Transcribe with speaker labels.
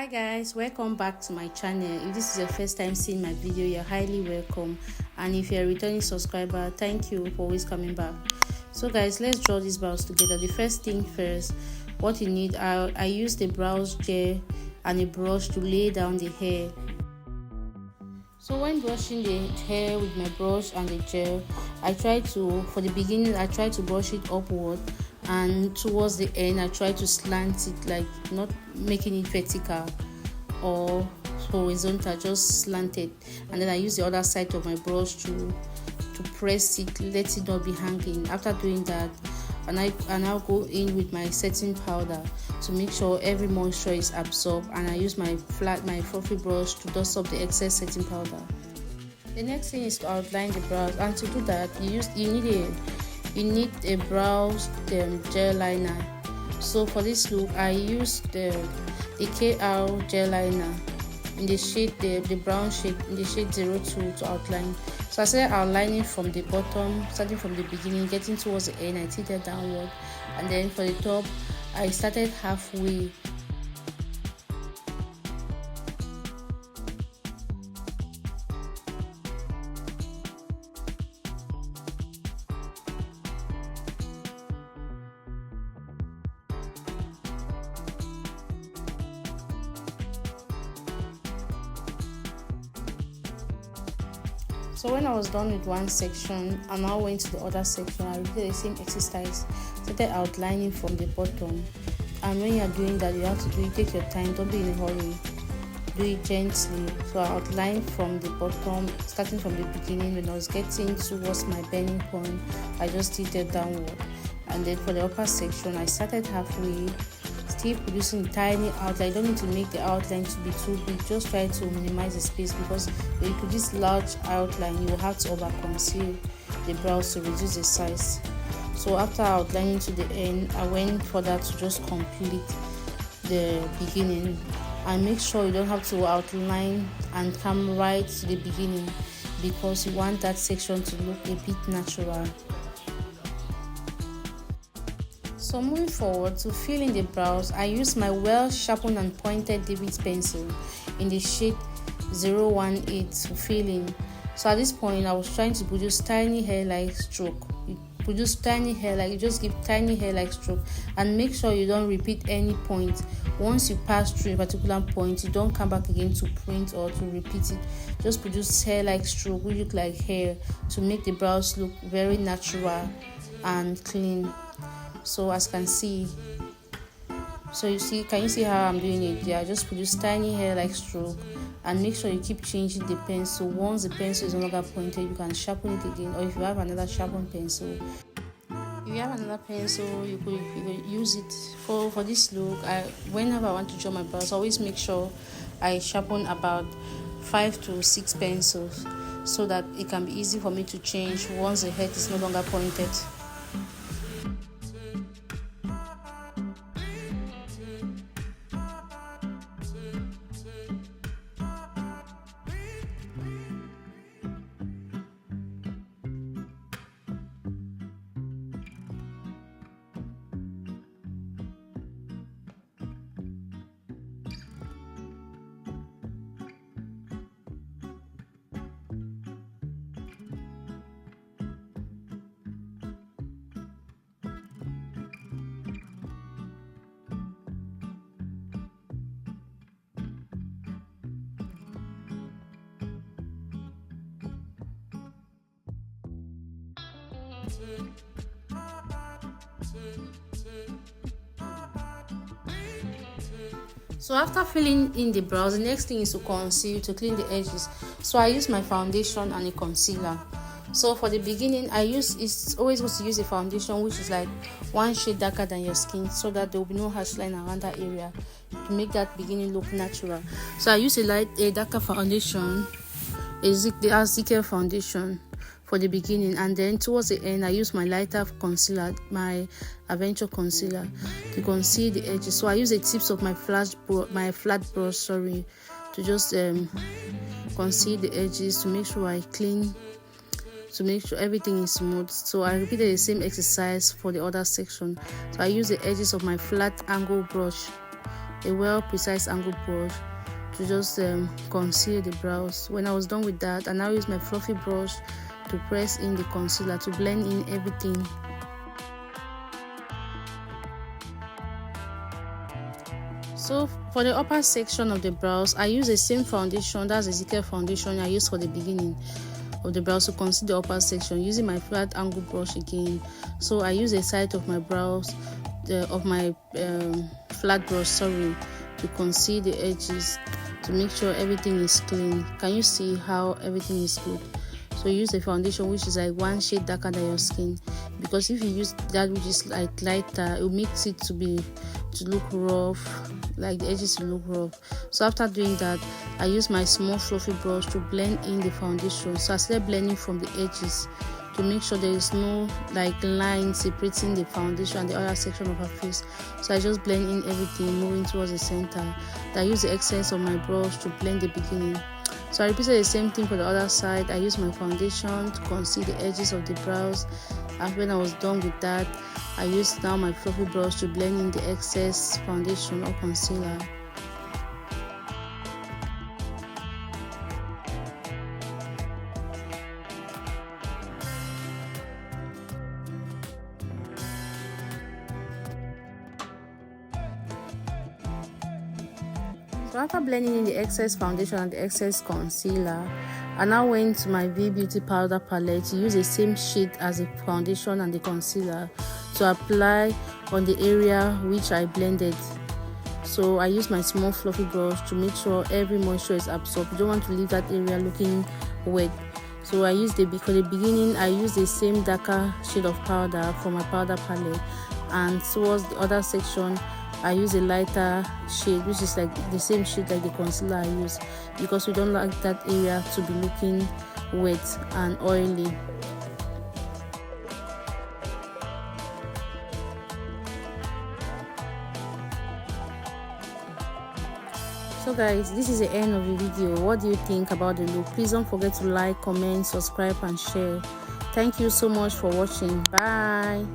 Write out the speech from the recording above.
Speaker 1: Hi guys, welcome back to my channel. If this is your first time seeing my video, you're highly welcome, and if you're a returning subscriber, thank you for always coming back. So guys, let's draw these brows together. The first thing first, what you need, I used a brows gel and a brush to lay down the hair. So when brushing the hair with my brush and the gel, for the beginning I try to brush it upward, and towards the end I try to slant it, like not making it vertical or horizontal, just slanted, and then I use the other side of my brush to press it, let it not be hanging. After doing that, and I'll go in with my setting powder to make sure every moisture is absorbed, and I use my fluffy brush to dust up the excess setting powder. The next thing is to outline the brows, and to do that you need a brows gel liner. So for this look, I used the KR gel liner in the shade the brown shade, in the shade 02 to outline. So I started outlining from the bottom, starting from the beginning, getting towards the end, I tilted downward, and then for the top I started halfway. So when I was done with one section, I now went to the other section. I repeated the same exercise, started outlining from the bottom. And when you are doing that, you have to do it, take your time, don't be in a hurry, do it gently. So I outlined from the bottom, starting from the beginning. When I was getting towards my bending point, I just tilted downward. And then for the upper section, I started halfway, still producing tiny outline. You don't need to make the outline to be too big, just try to minimize the space, because when you produce large outline, you will have to over conceal the brows to reduce the size. So after outlining to the end, I went further to just complete the beginning. And make sure you don't have to outline and come right to the beginning, because you want that section to look a bit natural. So moving forward, to fill in the brows, I use my well sharpened and pointed David's pencil in the shade 018 to fill in. So at this point, I was trying to produce tiny hair-like stroke. You produce tiny hair, you just give tiny hair-like stroke, and make sure you don't repeat any point. Once you pass through a particular point, you don't come back again to print or to repeat it. Just produce hair-like stroke, which look like hair, to make the brows look very natural and clean. So as you can see, can you see how I'm doing it? Yeah, just produce tiny hair-like stroke, and make sure you keep changing the pencil. Once the pencil is no longer pointed, you can sharpen it again, or if you have another sharpened pencil, you could use it. For this look, whenever I want to draw my brows, I always make sure I sharpen about 5 to 6 pencils, so that it can be easy for me to change once the head is no longer pointed. So after filling in the brows, the next thing is to conceal, to clean the edges. So I use my foundation and a concealer. So for the beginning, it's always good to use a foundation which is like one shade darker than your skin, so that there will be no harsh line around that area, to make that beginning look natural. So I use a darker foundation, the Azikir foundation, for the beginning, and then towards the end I use my lighter concealer, my Adventure concealer, to conceal the edges. So I use the tips of my flat brush to just conceal the edges, to make sure I clean, to make sure everything is smooth. So I repeated the same exercise for the other section. So I use the edges of my flat angle brush a well precise angle brush to just conceal the brows. When I was done with that, I now use my fluffy brush to press in the concealer to blend in everything. So for the upper section of the brows, I use the same foundation, that's the Ezekiel foundation I used for the beginning of the brows to conceal the upper section, using my flat angle brush again. So I use the side of my brows of my flat brush, sorry, to conceal the edges, to make sure everything is clean. Can you see how everything is good? So use a foundation which is like one shade darker than your skin, because if you use that which is like lighter, it makes it to look rough, like the edges will look rough. So after doing that, I use my small fluffy brush to blend in the foundation. So I started blending from the edges to make sure there is no like line separating the foundation and the other section of her face. So I just blend in everything, moving towards the center. Then I use the excess of my brush to blend the beginning. So I repeated the same thing for the other side. I used my foundation to conceal the edges of the brows. And when I was done with that, I used now my fluffy brush to blend in the excess foundation or concealer. So after blending in the excess foundation and the excess concealer, I now went to my V Beauty powder palette to use the same shade as the foundation and the concealer to apply on the area which I blended. So I use my small fluffy brush to make sure every moisture is absorbed. You don't want to leave that area looking wet. So I use for the beginning, I use the same darker shade of powder from my powder palette, and towards the other section I use a lighter shade which is like the same shade like the concealer I use, because we don't like that area to be looking wet and oily. So guys, this is the end of the video. What do you think about the look? Please don't forget to like, comment, subscribe and share. Thank you so much for watching. Bye.